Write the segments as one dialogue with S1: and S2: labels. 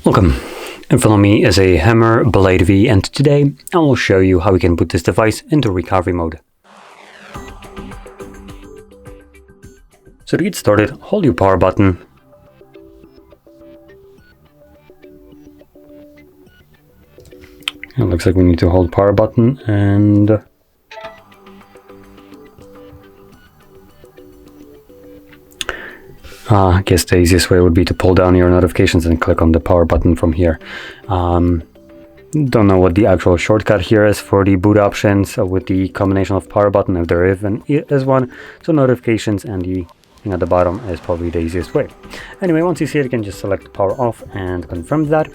S1: Welcome. In front of me is a Hammer Blade V, and today I will show you how we can put this device into recovery mode. So to get started, hold your power button. It looks like we need to hold power button and I guess the easiest way would be to pull down your notifications and click on the power button from here. Don't know what the actual shortcut here is for the boot options with the combination of power button, if there even is one. So notifications and the thing at the bottom is probably the easiest way. Anyway, once you see it, you can just select power off and confirm that.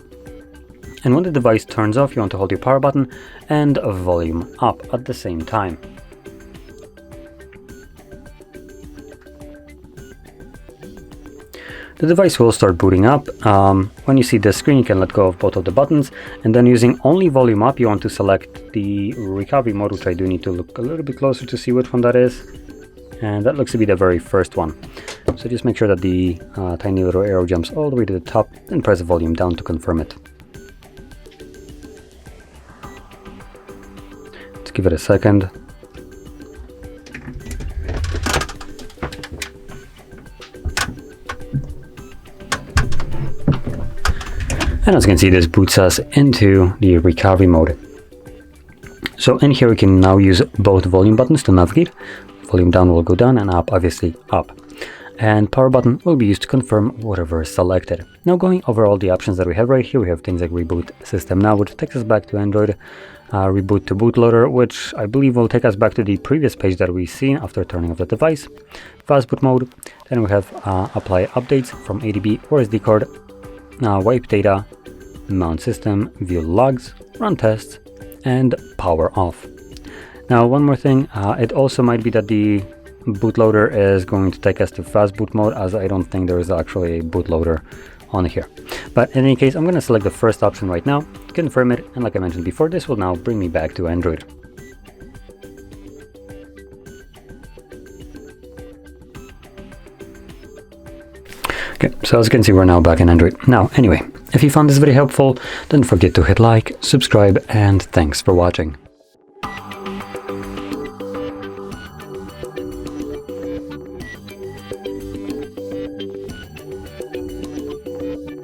S1: And when the device turns off, you want to hold your power button and volume up at the same time. The device will start booting up. When you see the screen, you can let go of both of the buttons, and then using only volume up, you want to select the recovery mode, which I do need to look a little bit closer to see which one that is. And that looks to be the very first one. So just make sure that the tiny little arrow jumps all the way to the top, and press the volume down to confirm it. Let's give it a second. And as you can see, this boots us into the recovery mode. So in here we can now use both volume buttons to navigate. Volume down will go down and up, obviously up. And power button will be used to confirm whatever is selected. Now going over all the options that we have right here, we have things like reboot system now, which takes us back to Android. Reboot to bootloader, which I believe will take us back to the previous page that we've seen after turning off the device. Fast boot mode. Then we have apply updates from ADB or SD card. Wipe data, mount system, view logs, run tests, and power off. Now one more thing, it also might be that the bootloader is going to take us to fast boot mode, as I don't think there is actually a bootloader on here. But in any case, I'm going to select the first option right now, confirm it, and like I mentioned before, this will now bring me back to Android. Okay, so as you can see, we're now back in Android. Now, anyway, if you found this video helpful, don't forget to hit like, subscribe, and thanks for watching.